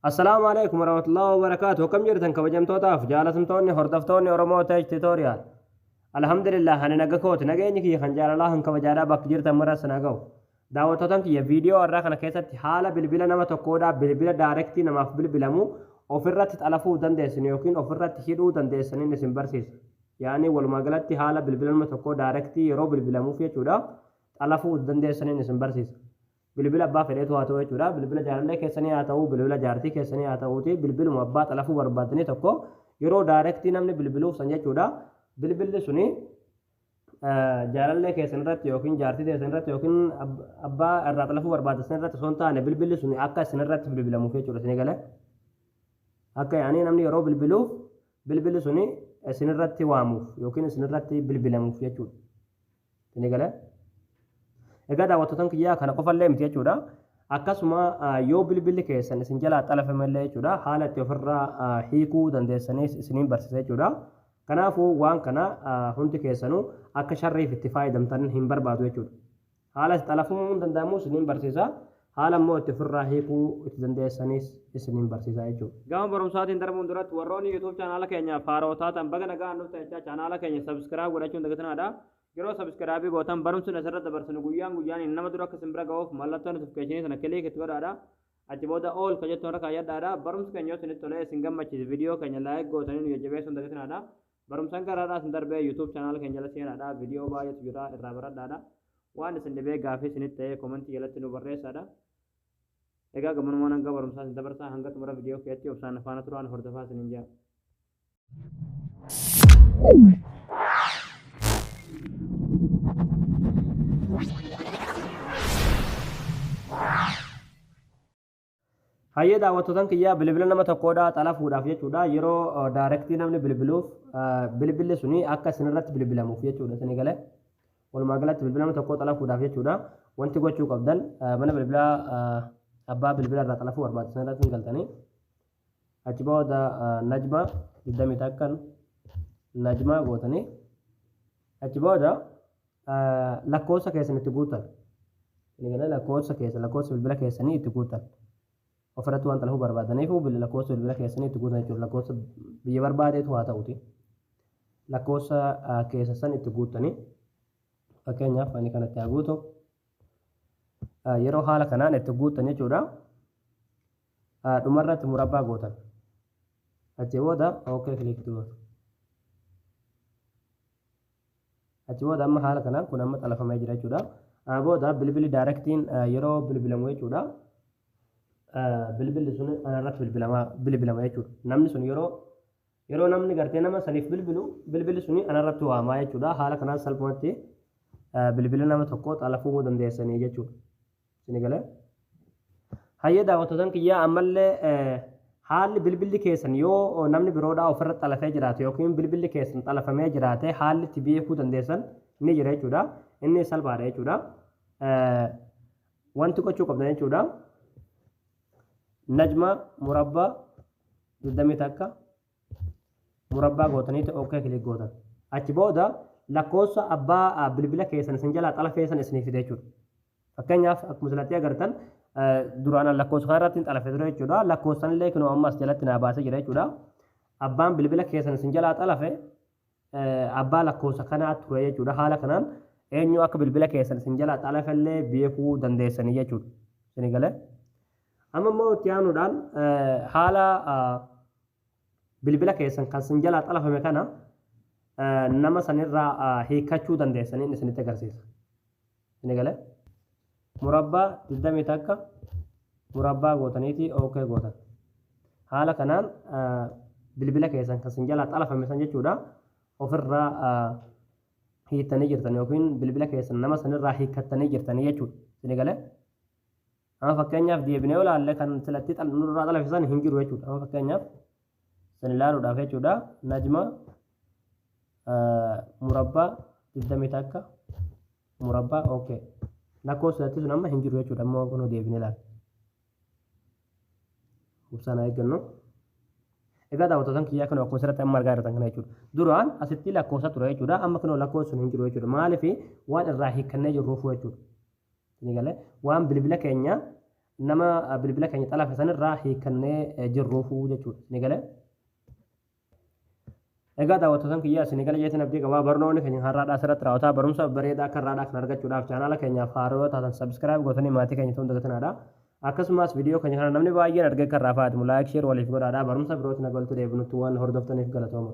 Assalamu alaikum warahmatullahi wabarakatuh. Kam jirtan kabajamtootaaf jaalatamtoonni hordoftoonni Oromoo Tech Tutorial. Alhamdulillah ani naga kooti nageenyi kiyya kan jaalalaa kan kabajaadhaa bakki jirtan maras nagaa'u. Daawwattootaan kiyya viidiyoo irraa kana keessatti haala bilbila nama tokkoodhaa bilbila daayirektii namaaf bilbilamu ofirratti xalafuu dandeessan yookiin ofirratti hidhuu dandeessan isin barsiisa. Yaani walumaa galatti haala bilbila nama tokkoo daayirektii yeroo bilbilamuuf jechuudha xalafuu dandeessan isin barsiisa. Bilbila abbaa fedheetu haa ta'u jechuudha. Bilbila jaalallee keessanii haa ta'u, bilbila jaartii keessanii haa ta'uuti bilbiluma abbaa xalafuu barbaadanii tokko yeroo daayirektii namni bilbiluuf san jechuudha. Bilbilli suni jaalallee keessan irratti yookiin jaartii keessan irratti yookiin abbaa irraa xalafuu barbaadan irratti osoo hin taane bilbilli suni akka isin irratti bilbilamuuf jechuudha. Isin galee akka yaanii namni yeroo bilbiluuf bilbilli suni isin irratti waamuuf yookiin isin irratti bilbilamuuf jechuudha. Isin galee egaa daawwattootaan kiyyaa kana qofallee miti jechuudha. Akkasuma yoo bilbilli keessan isin jalaa xalafamellee jechuudha haala itti ofirraa hiikuu dandeessanis isiniin barsiisa jechuudha. Kanaafuu waan kana hundi keessanuu akka sharriif itti fayyadamtan hin barbaadu jechuudha. Haala itti xalafamuu hin danda'amu isiniin barsiisa. Haala immoo itti ofirraa hiikuu itti dandeessanis isiniin barsiisa jechuudha. Gama barumsaatiin darbuun duratti warroonni YouTube chaanaala keenya faarootaa ta'an baga nagaan nuuf ta'echaa chaanaala keenya subscribe godhachuun dagatanaadha. Yeroo subscribe gootan barumsuun asirratti dabarsinu guyyaan nama dura akka simbira ga'uuf mallattoo notification sana kilik itti godhaadha. Achi booda all ka jettoon irra kaayyadhaadha. Barumsi keenya yoo isinitti tolee isin gammachiise viidiyoo keenya like gootanii nu jajjabeessuun dagatanaadha. Barumsaan garaadhaa isin darbee YouTube channel keenya jala seenaadha. Viidiyoo baay'eetu jira irraa baradhaadha. Waan isin dhibee gaafii isinitti ta'ee komentii jalatti nu barreessaadha. Egaa gamanuma hanga barumsaa isin dabarsaa hanga xumura viidiyoo keessatti obsaan faana turaan hordofaa isiniin jira. Hayyee daawwattootaan kiyyaa bilbila nama tokkoodhaa xalafuudhaaf jechuudha yeroo daayirektii namni bilbiluuf bilbilli suni akka isin irratti bilbilamuuf jechuudha isin galee walumaa galatti bilbila nama tokkoo xalafuudhaaf jechuudha wanti gochuu qabdan mana bilbilaa abbaa bilbila irraa xalafuu barbaachisan irratti galtanii achi booda najma 20 takkan najma gootanii achi booda lakkoofsa keessan itti guutan isin galee lakkoofsa bilbila keessanii itti guutan. Ofirratti waan xalafuu barbaadaniif lakkoofsa bilbila keessanii itti guutan jechuudha. Lakkoofsa biyya barbaadeetu haa ta'uti. Lakkoofsa keessa san itti guutanii fakkeenyaaf ani kanatti haa guutu. Yeroo haala kanaan itti guutan jechuudha. Dhumarratti murabbaa gootan. Achi booda ookee kilikii gootu. Achi booda amma haala kanaan kun amma xalafamee jira jechuudha. Booda bilbilli daayirektiin yeroo bilbilamu jechuudha. Bilbilli sun anarratti bilbilama jechuudha. Namni sun yeroo namni gartee nama saniif bilbilli suni anarratti waamaa jechuudha. Haala kanaan salphumatti bilbila nama tokko xalafuu dandeessanii jechuudha. Isin galee hayyee daawwattootaan kiyyaa ammallee haalli bilbilli keessan yoo namni biroodhaa ofirratti xalafee jiraate yookiin bilbilli keessan xalafamee jiraate haalli itti beekuu dandeessan ni jira jechuudha. Inni salphaadha jechuudha. Wanti gochuu qabdan jechuudha. Najma murabbaa 20 takka murabbaa gootanii ookee kilik gootan. Achi booda lakkoofsa abbaa bilbila keessan isin jalaa xalafeessan isiniif fide jechuudha. Fakkeenyaaf akkuma asirratti agartan duraan lakkoofsa kanarratti xalafee ture jechuudha. Lakkoofsan illee kunoo ammas jalatti naa baasee jira jechuudha. Abbaan bilbila keessan isin jalaa xalafe abbaa lakkoofsa kanaa ture jechuudha. Haala kanaan eenyu akka bilbila keessan isin jalaa xalafellee beekuu dandeessanii jechuudha. Isin galee amma immoo itti aanuudhaan haala bilbila keessan kan isin jalaa xalafame kana nama sanirraa hiikkachuu dandeessanii isinitti agarsiisa. Isin galee murabbaa 20 takka murabbaa gootaniiti ookee gootan. Haala kanaan bilbila keessan kan isin jalaa xalafame san jechuudha ofirraa hiittanii jirtan yookiin bilbila keessan nama sanirraa hiikkattanii jirtanii jechuudha. Isin galee amma fakkeenyaaf deebinee olaalle kan silatti nurraa xalafisan hin jiru jechuudha. Amma fakkeenyaaf san ilaaluudhaaf jechuudha najma murabbaa 20 takka murabbaa ookee lakkoofsatti sun amma hin jiru jechuudha. Ammoo kunoo deebinee ilaalla. Ibsaan eeggannu. Egaa daawwattootaan kiyyaa kanoo akkuma asirratti amma argaa jirtan kana jechuudha. Duraan asitti lakkoofsa ture jechuudha. Amma kunoo lakkoofsi sun hin jiru jechuudha. Maaliif waan irraa hiikkannee jirruuf jechuudha. Isin galee waan bilbila keenya nama bilbila keenya xalafe sanirraa hiikannee jirruufuu jechuudha. Ni galee. Egaa daawwattoota kiyyaa isin gala jeetiin abdii qabaa barnoonni keenya har'aadhaa asirratti raawwataa barumsa bareedaa akka irraadhaa kan argachuudhaaf chaanaala keenyaaf haaraa taatan sabskiraayib gootanii maatii keenya ta'uun dagatanaadha. Akkasumas viidiyoo keenya kana namni baay'een argee kan raafaati laayik sheer waliif godhaadha barumsa birootti nagaltu deebinutti waan hordoftaniif galatooma.